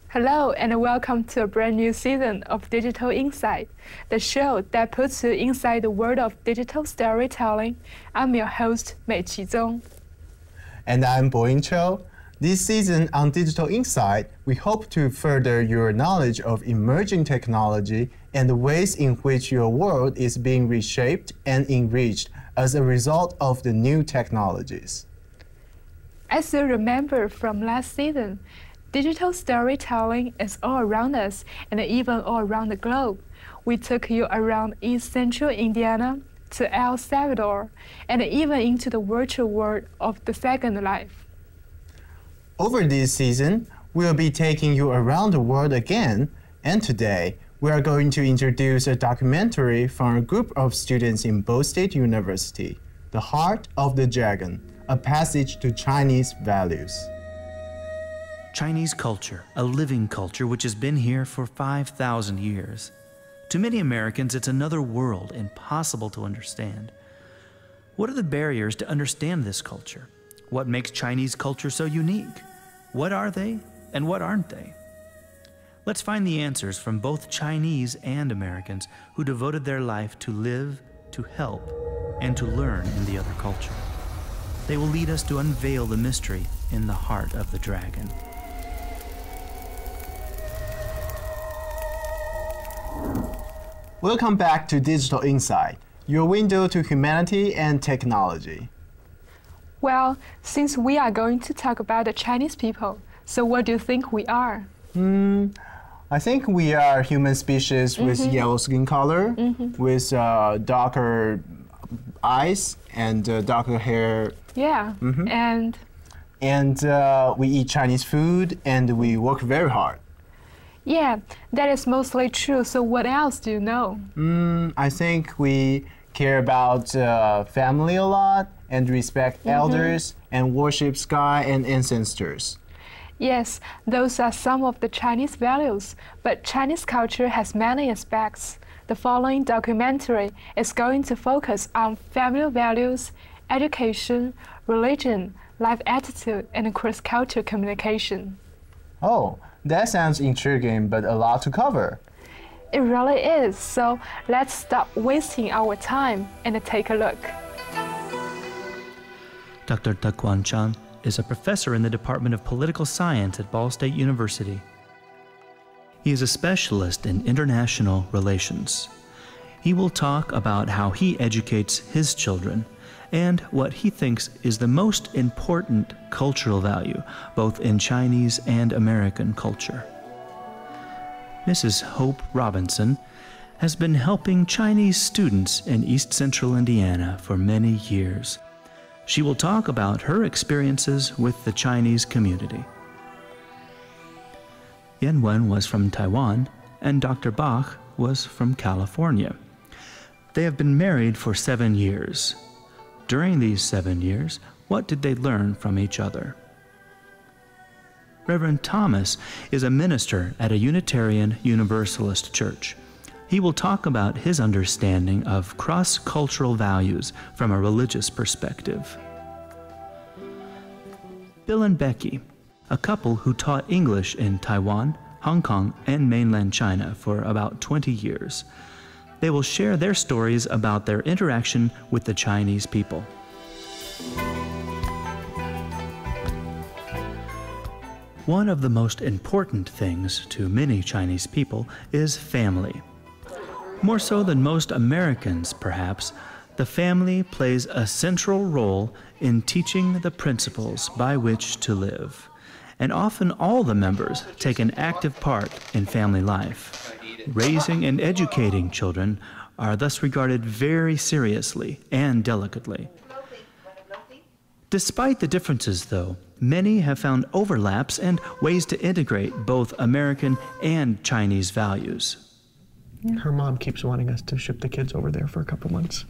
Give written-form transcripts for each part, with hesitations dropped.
Hello and welcome to a brand new season of Digital Insight, the show that puts you inside the world of digital storytelling. I'm your host, Meiqi Zong. And I'm Boying Cho. This season on Digital Insight, we hope to further your knowledge of emerging technology and the ways in which your world is being reshaped and enriched as a result of the new technologies. As you remember from last season, digital storytelling is all around us and even all around the globe. We took you around East Central Indiana to El Salvador and even into the virtual world of the Second Life. Over this season, we'll be taking you around the world again, and today we are going to introduce a documentary from a group of students in Bo State University, The Heart of the Dragon, a passage to Chinese values. Chinese culture, a living culture which has been here for 5,000 years. To many Americans, it's another world, impossible to understand. What are the barriers to understand this culture? What makes Chinese culture so unique? What are they, and what aren't they? Let's find the answers from both Chinese and Americans who devoted their life to live, to help, and to learn in the other culture. They will lead us to unveil the mystery in the heart of the dragon. Welcome back to Digital Insight, your window to humanity and technology. Well, since we are going to talk about the Chinese people, so what do you think we are? I think we are human species with yellow skin color, with darker eyes and darker hair. Yeah, and we eat Chinese food and we work very hard. yeah, that is mostly true. So what else do you know? I think we care about family a lot and respect elders and worship sky and ancestors. Yes, those are some of the Chinese values, but Chinese culture has many aspects. The following documentary is going to focus on family values, education, religion, life attitude, and cross-cultural communication. Oh, that sounds intriguing, but a lot to cover. It really is, so let's stop wasting our time and take a look. Dr. Teh-Kuang Chang is a professor in the Department of Political Science at Ball State University. He is a specialist in international relations. He will talk about how he educates his children and what he thinks is the most important cultural value, both in Chinese and American culture. Mrs. Hope Robinson has been helping Chinese students in East Central Indiana for many years. She will talk about her experiences with the Chinese community. Yan Wen was from Taiwan, and Dr. Bach was from California. They have been married for 7 years. During these 7 years, what did they learn from each other? Reverend Thomas is a minister at a Unitarian Universalist church. He will talk about his understanding of cross-cultural values from a religious perspective. Bill and Becky, a couple who taught English in Taiwan, Hong Kong, and mainland China for about 20 years. They will share their stories about their interaction with the Chinese people. One of the most important things to many Chinese people is family. More so than most Americans, perhaps, the family plays a central role in teaching the principles by which to live. And often all the members take an active part in family life. Raising and educating children are thus regarded very seriously and delicately. Despite the differences, though, many have found overlaps and ways to integrate both American and Chinese values. Her mom keeps wanting us to ship the kids over there for a couple months.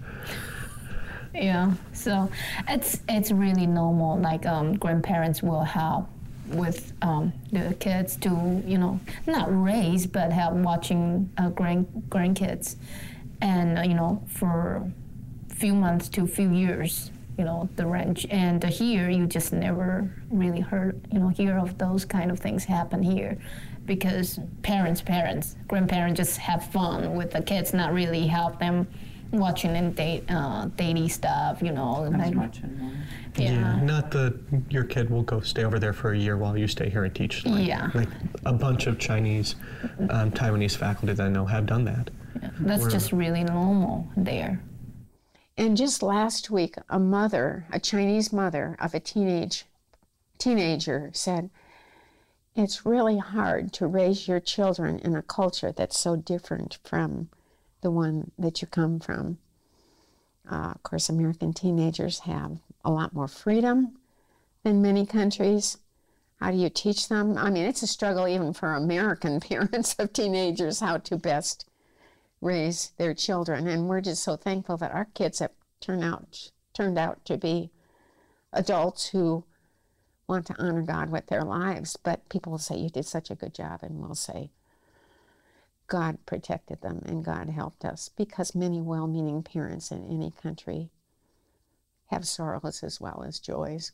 Yeah, so it's really normal. Like grandparents will help with the kids to, you know, not raise, but help watching grandkids, and you know, for a few months to a few years. the range. And here, you just never really hear of those kind of things happen here, because parents, grandparents just have fun with the kids, not really help them watching and daily stuff, Yeah, not your kid will go stay over there for a year while you stay here and teach. Like a bunch of Chinese, Taiwanese faculty that I know have done that. Yeah, that's just really normal there. And just last week, a Chinese mother of a teenager said, it's really hard to raise your children in a culture that's so different from the one that you come from. Of course, American teenagers have a lot more freedom than many countries. How do you teach them? I mean, it's a struggle even for American parents of teenagers how to best raise their children. And we're just so thankful that our kids have turned out to be adults who want to honor God with their lives. But people will say, you did such a good job, and we'll say, God protected them and God helped us, because many well-meaning parents in any country have sorrows as well as joys.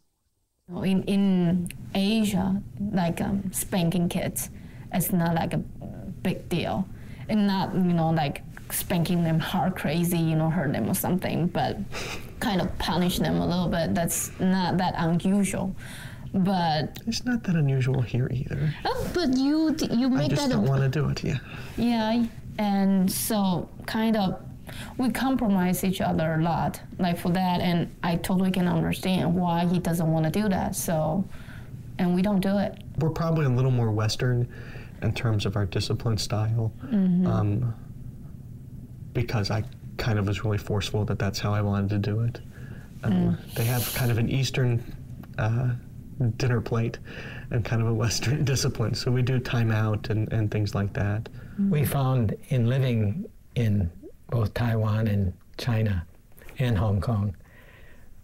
In Asia, like spanking kids, it's not like a big deal. And not, like spanking them hard, crazy, hurt them or something, but kind of punish them a little bit. That's not that unusual. But it's not that unusual here either. Oh, but you make that. I just don't want to do it. Yeah. Yeah, and so kind of we compromise each other a lot, like for that, and I totally can understand why he doesn't want to do that. So, and we don't do it. We're probably a little more Western in terms of our discipline style, because I kind of was really forceful that that's how I wanted to do it. They have kind of an Eastern dinner plate and kind of a Western discipline. So we do time out and things like that. We found in living in both Taiwan and China and Hong Kong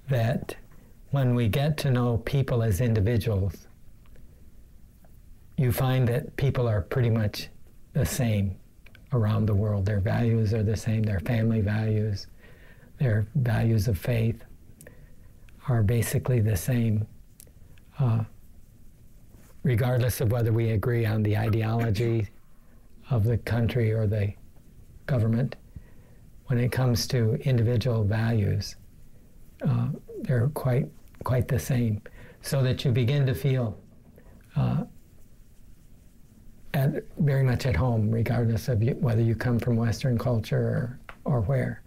that when we get to know people as individuals, you find that people are pretty much the same around the world. Their values are the same, their family values, their values of faith are basically the same. Regardless of whether we agree on the ideology of the country or the government, when it comes to individual values, they're quite the same. So that you begin to feel very much at home, regardless of whether you come from Western culture or where,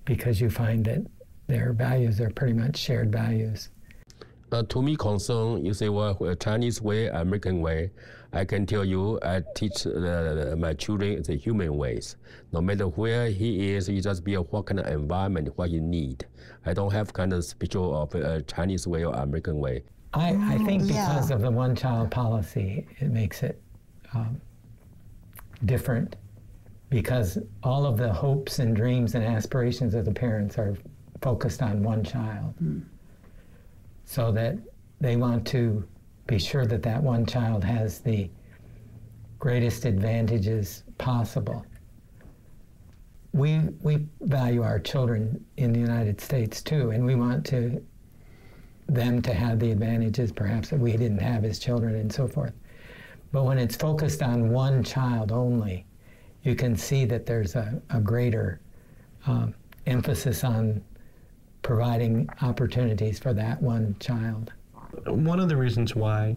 because you find that their values are pretty much shared values. To me, concern, you say, well, Chinese way, American way. I can tell you, I teach my children the human ways. No matter where he is, he just be what kind of environment, what he need. I don't have kind of special of Chinese way or American way. I think because of the one-child policy, it makes it different, because all of the hopes and dreams and aspirations of the parents are focused on one child. So that they want to be sure that that one child has the greatest advantages possible. We value our children in the United States too, and we want them to have the advantages perhaps that we didn't have as children and so forth. But when it's focused on one child only, you can see that there's a greater emphasis on providing opportunities for that one child. One of the reasons why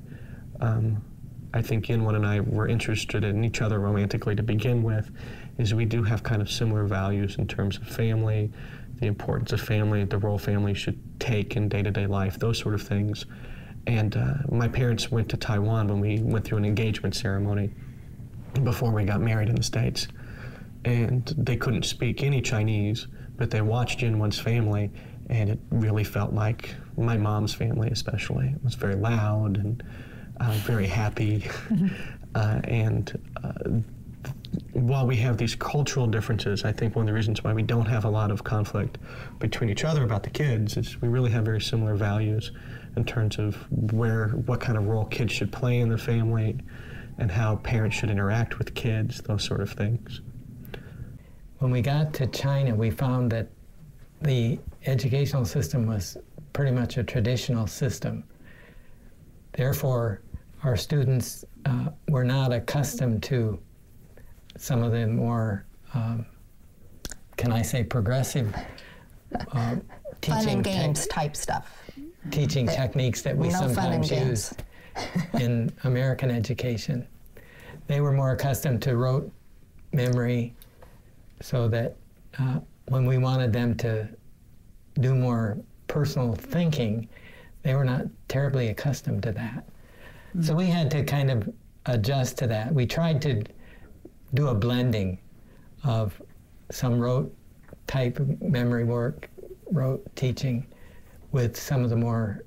I think Yin-Wen and I were interested in each other romantically to begin with is we do have kind of similar values in terms of family, the importance of family, the role family should take in day-to-day life, those sort of things. And my parents went to Taiwan when we went through an engagement ceremony before we got married in the States. And they couldn't speak any Chinese, but they watched Yin-Wen's family, and it really felt like my mom's family especially. It was very loud and very happy. While we have these cultural differences, I think one of the reasons why we don't have a lot of conflict between each other about the kids is we really have very similar values in terms of what kind of role kids should play in the family and how parents should interact with kids, those sort of things. When we got to China, we found that the educational system was pretty much a traditional system. Therefore, our students were not accustomed to some of the more, can I say, progressive teaching fun and games type stuff. Teaching techniques that we sometimes use in American education. They were more accustomed to rote memory, so that when we wanted them to do more personal thinking, they were not terribly accustomed to that. Mm-hmm. So we had to kind of adjust to that. We tried to do a blending of some rote type of memory work, rote teaching, with some of the more,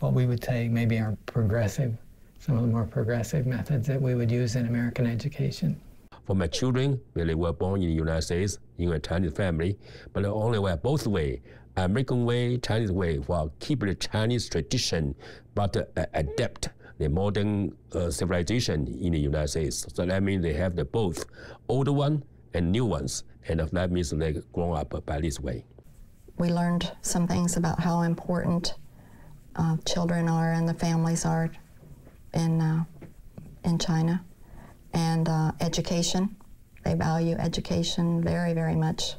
what we would say maybe are progressive, some of the more progressive methods that we would use in American education. For my children, when they were born in the United States, in a Chinese family, but only way both way, American way, Chinese way, while keep the Chinese tradition, but adapt the modern civilization in the United States. So that means they have the both older one and new ones, and that means they grow up by this way. We learned some things about how important children are and the families are in China, and education. They value education very, very much,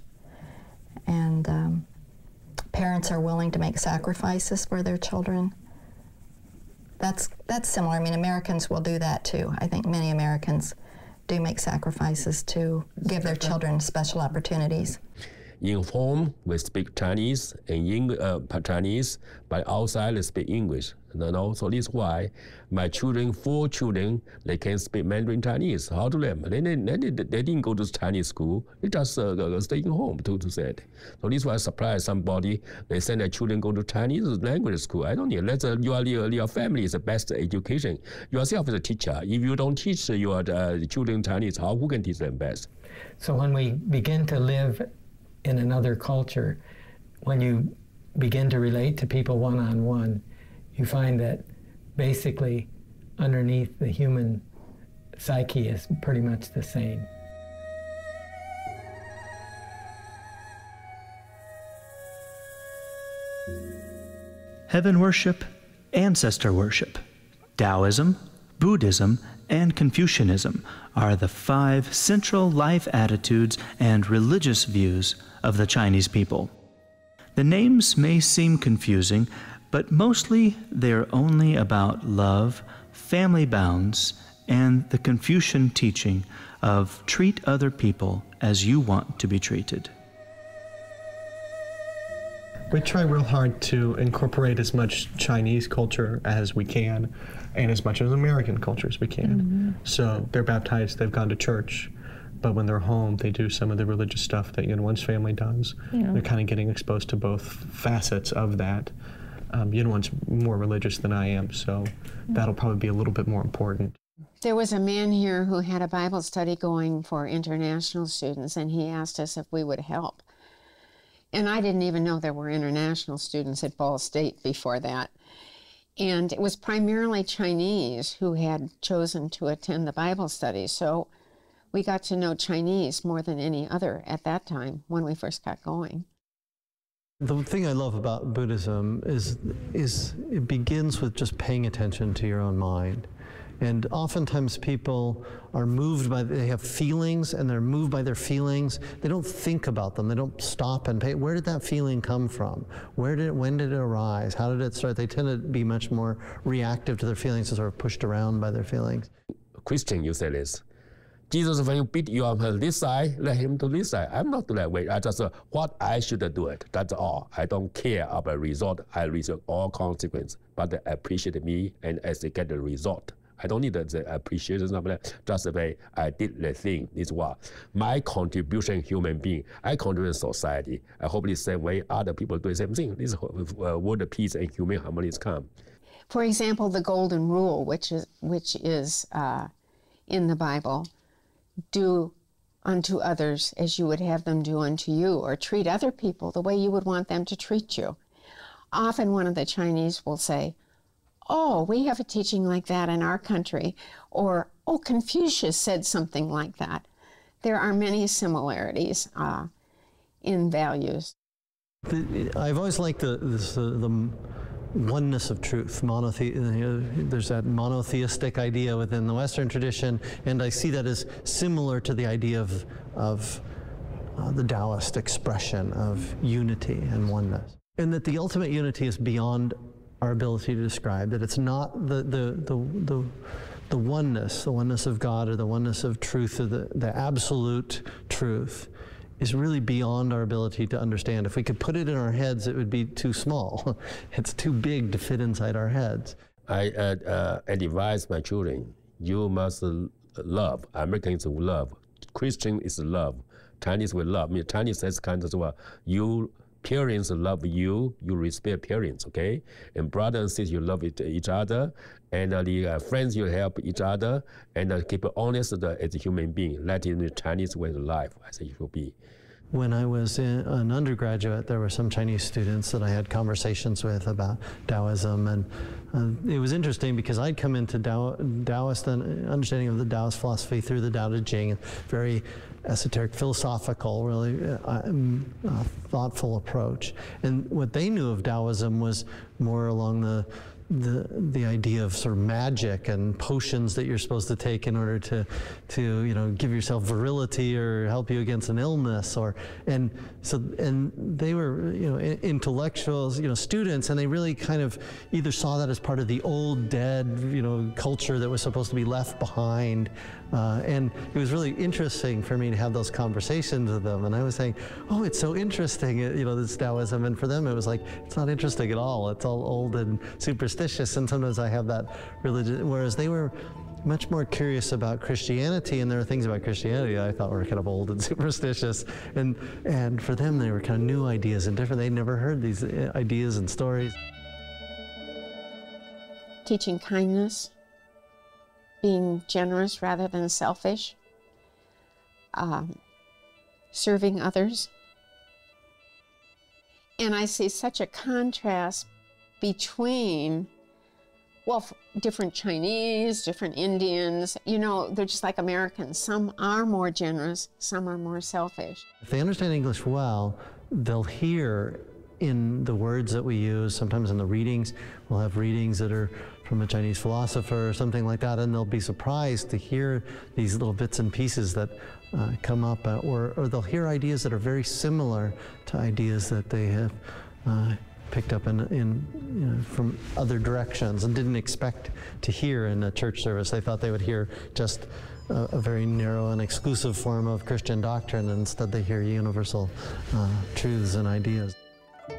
and parents are willing to make sacrifices for their children. That's similar. I mean, Americans will do that too. I think many Americans do make sacrifices to give their children special opportunities. In home, we speak Chinese and Chinese, but outside they speak English. So this is why my children, 4 children, they can speak Mandarin Chinese. How to them? They didn't go to Chinese school. They just staying home to say it. So this is why I surprise somebody. They send their children go to Chinese language school. I don't need. Your family is the best education. Yourself is a teacher. If you don't teach your children Chinese, who can teach them best? So when we begin to live in another culture, when you begin to relate to people one-on-one, you find that basically underneath the human psyche is pretty much the same. Heaven worship, ancestor worship, Taoism, Buddhism, and Confucianism are the 5 central life attitudes and religious views of the Chinese people. The names may seem confusing, but mostly they're only about love, family bounds, and the Confucian teaching of treat other people as you want to be treated. We try real hard to incorporate as much Chinese culture as we can and as much as American culture as we can. Mm-hmm. So they're baptized, they've gone to church, but when they're home, they do some of the religious stuff that one's family does. Yeah. They're kind of getting exposed to both facets of that. One's more religious than I am, so that'll probably be a little bit more important. There was a man here who had a Bible study going for international students, and he asked us if we would help. And I didn't even know there were international students at Ball State before that. And it was primarily Chinese who had chosen to attend the Bible study, so we got to know Chinese more than any other at that time when we first got going. The thing I love about Buddhism is it begins with just paying attention to your own mind. And oftentimes people are moved by, they have feelings and they're moved by their feelings. They don't think about them. They don't stop and pay. Where did that feeling come from? When did it arise? How did it start? They tend to be much more reactive to their feelings and sort of pushed around by their feelings. Christian, you say this. Jesus, when you beat you on this side, let him to this side. I'm not that way. I just, what I should do it. That's all. I don't care about the result. I receive all consequence. But they appreciate me and as they get the result. I don't need the appreciation of that. Just the way I did the thing. This is what my contribution, human being. I contribute to society. I hope the same way other people do the same thing. This is where the peace and human harmony come. For example, the Golden Rule, which is in the Bible, do unto others as you would have them do unto you, or treat other people the way you would want them to treat you. Often one of the Chinese will say, oh, we have a teaching like that in our country, or, oh, Confucius said something like that. There are many similarities in values. I've always liked the oneness of truth. There's that monotheistic idea within the Western tradition, and I see that as similar to the idea of the Taoist expression of unity and oneness. And that the ultimate unity is beyond our ability to describe, that it's not the oneness of God or the oneness of truth, or the absolute truth is really beyond our ability to understand. If we could put it in our heads, it would be too small. It's too big to fit inside our heads. I advise my children, you must love. Americans will love. Christian is love. Chinese will love. I mean, Chinese says kind of well, you parents love you, you respect parents, okay? And brothers and sisters, you love each other, and the friends, you help each other, and keep honest as a human being. That is the Chinese way of life, as it should be. When I was an undergraduate, there were some Chinese students that I had conversations with about Taoism, and it was interesting because I'd come into Taoist understanding of the Taoist philosophy through the Tao Te Ching, very esoteric, philosophical, really thoughtful approach. And what they knew of Taoism was more along the idea of sort of magic and potions that you're supposed to take in order to give yourself virility or help you against an illness, and they were intellectuals, students, and they really kind of either saw that as part of the old dead culture that was supposed to be left behind, and it was really interesting for me to have those conversations with them. And I was saying, oh, it's so interesting, this Taoism, and for them it was like, it's not interesting at all. It's all old and superstitious, and sometimes I have that religion, whereas they were much more curious about Christianity, and there are things about Christianity I thought were kind of old and superstitious, and for them they were kind of new ideas and different. They'd never heard these ideas and stories. Teaching kindness, being generous rather than selfish, serving others. And I see such a contrast between, well, different Chinese, different Indians, they're just like Americans. Some are more generous, some are more selfish. If they understand English well, they'll hear in the words that we use, sometimes in the readings, we'll have readings that are from a Chinese philosopher or something like that, and they'll be surprised to hear these little bits and pieces that come up, or they'll hear ideas that are very similar to ideas that they have picked up from other directions and didn't expect to hear in a church service. They thought they would hear just a very narrow and exclusive form of Christian doctrine, and instead they hear universal truths and ideas.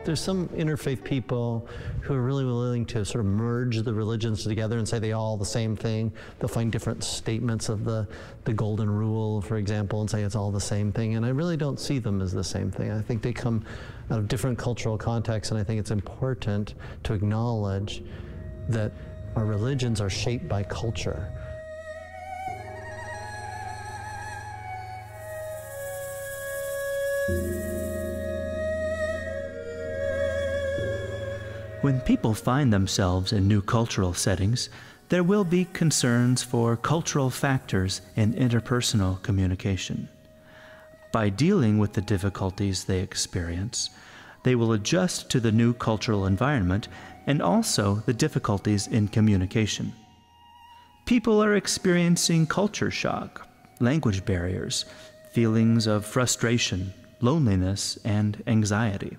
There's some interfaith people who are really willing to sort of merge the religions together and say they all the same thing. They'll find different statements of the Golden Rule, for example, and say it's all the same thing. And I really don't see them as the same thing. I think they come out of different cultural contexts, and I think it's important to acknowledge that our religions are shaped by culture. When people find themselves in new cultural settings, there will be concerns for cultural factors in interpersonal communication. By dealing with the difficulties they experience, they will adjust to the new cultural environment and also the difficulties in communication. People are experiencing culture shock, language barriers, feelings of frustration, loneliness, and anxiety.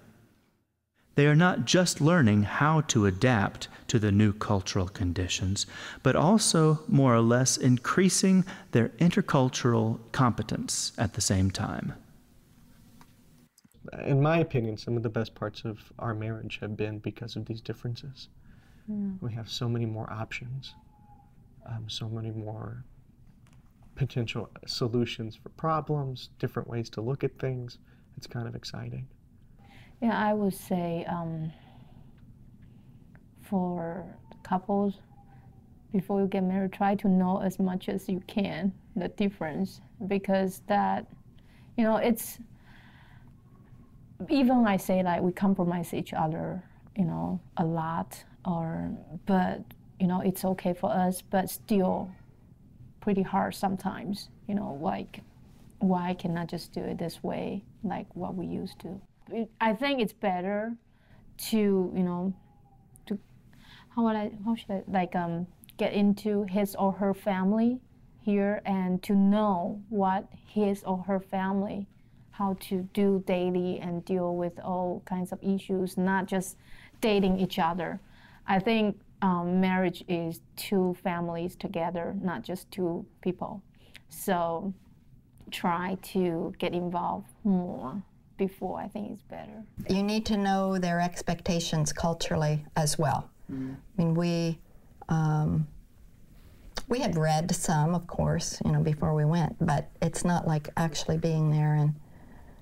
They are not just learning how to adapt to the new cultural conditions, but also more or less increasing their intercultural competence at the same time. In my opinion, some of the best parts of our marriage have been because of these differences. Yeah. We have so many more options, so many more potential solutions for problems, different ways to look at things. It's kind of exciting. Yeah, I would say for couples, before you get married, try to know as much as you can the difference, because that, it's, even I say like we compromise each other, a lot, but, it's okay for us, but still pretty hard sometimes, like, why cannot just do it this way, like what we used to? I think it's better to, you know, to how should I like get into his or her family here and to know what his or her family, how to do daily and deal with all kinds of issues, not just dating each other. I think marriage is two families together, not just two people. So try to get involved more before, I think it's better. You need to know their expectations culturally as well. I mean, we had read some, of course, you know, before we went, but it's not like actually being there.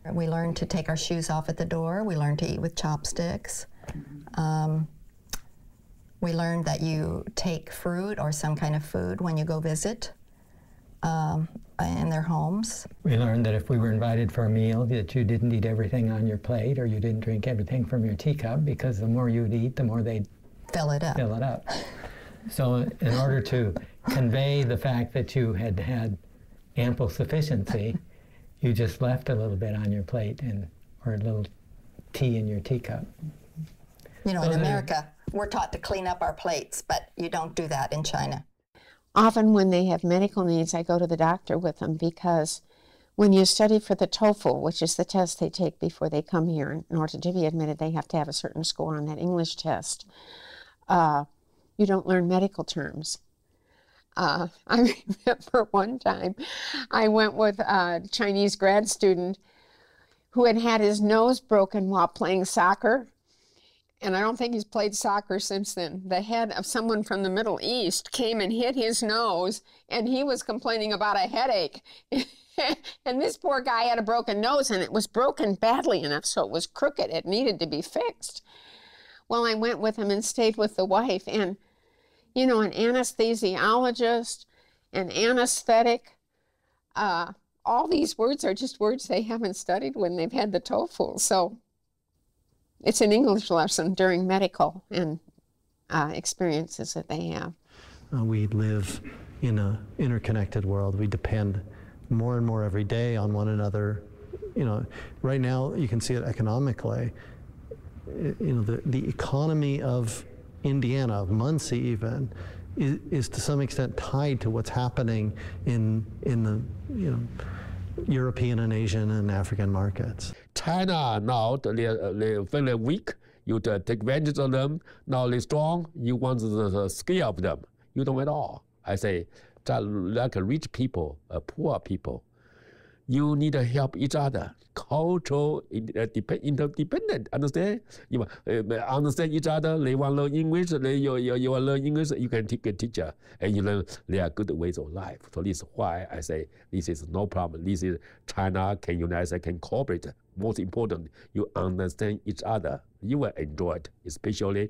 And we learned to take our shoes off at the door. We learned to eat with chopsticks. We learned that you take fruit or some kind of food when you go visit in their homes. We learned that if we were invited for a meal, that you didn't eat everything on your plate or you didn't drink everything from your teacup, because the more you'd eat, the more they'd fill it up. So in order to convey the fact that you had had ample sufficiency, you just left a little bit on your plate or a little tea in your teacup. You know, in America, we're taught to clean up our plates, but you don't do that in China. Often when they have medical needs, I go to the doctor with them, because when you study for the TOEFL, which is the test they take before they come here, in order to be admitted, they have to have a certain score on that English test. You don't learn medical terms. I remember one time I went with a Chinese grad student who had had his nose broken while playing soccer. And I don't think he's played soccer since then. The head of someone from the Middle East came and hit his nose, and he was complaining about a headache. And this poor guy had a broken nose, and it was broken badly enough so it was crooked. It needed to be fixed. Well, I went with him and stayed with the wife, and, you know, an anesthesiologist, an anesthetic, all these words are just words they haven't studied when they've had the TOEFL. So it's an English lesson during medical and experiences that they have. We live in an interconnected world. We depend more and more every day on one another. You know, right now you can see it economically. You know, the economy of Indiana, of Muncie even, is to some extent tied to what's happening in the, you know, European and Asian and African markets. China now, they're very weak. You take advantage of them. Now they're strong. You want the scale of them. You don't at all. I say, like rich people, poor people, you need to help each other. Cultural interdependent, understand? You understand each other. They want to learn English. You want to learn English. You can take a teacher, and you learn their good ways of life. So this is why I say this is no problem. This is China can unite, can cooperate. Most important, you understand each other. You will enjoy it, especially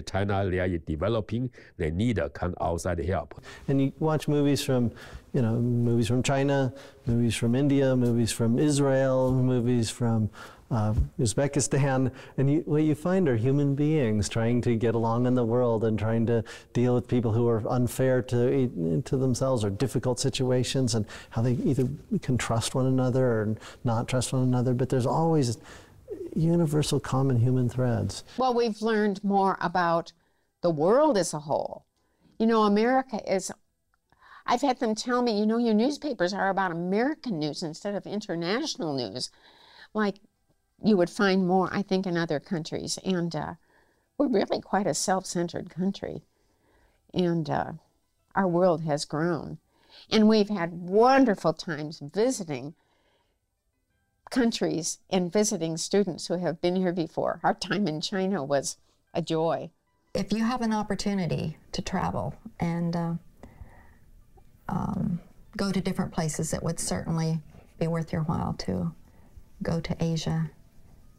China. They are developing. They need a kind of outside help. And you watch movies from, you know, movies from China, movies from India, movies from Israel, movies from Uzbekistan, and what you find are human beings trying to get along in the world and trying to deal with people who are unfair to themselves or difficult situations, and how they either can trust one another or not trust one another. But there's always universal common human threads. Well, we've learned more about the world as a whole. You know, America is, I've had them tell me, you know, your newspapers are about American news instead of international news. Like you would find more, I think, in other countries. And we're really quite a self-centered country. And our world has grown. And we've had wonderful times visiting countries and visiting students who have been here before. Our time in China was a joy. If you have an opportunity to travel and go to different places, it would certainly be worth your while to go to Asia.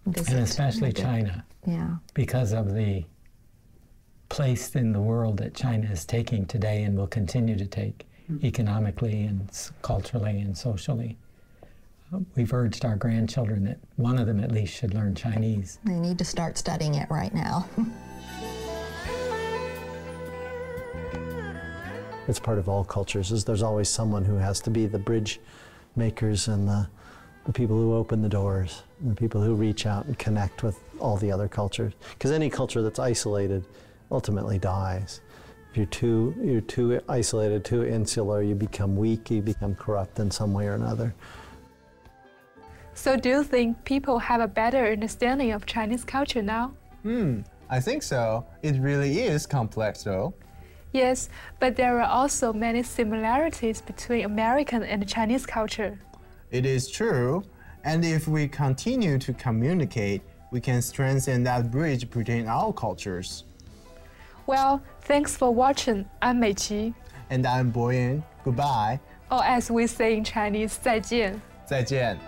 Visit. And especially China. Yeah. Because of the place in the world that China is taking today and will continue to take economically and culturally and socially. We've urged our grandchildren that one of them at least should learn Chinese. They need to start studying it right now. It's part of all cultures, is there's always someone who has to be the bridge makers and the the people who open the doors, and the people who reach out and connect with all the other cultures. Because any culture that's isolated ultimately dies. If you're too isolated, too insular, you become weak, you become corrupt in some way or another. So do you think people have a better understanding of Chinese culture now? I think so. It really is complex though. Yes, but there are also many similarities between American and Chinese culture. It is true, and if we continue to communicate, we can strengthen that bridge between our cultures. Well, thanks for watching. I'm Meiqi. And I'm Boyan. Goodbye. Or as we say in Chinese, 再见. 再见.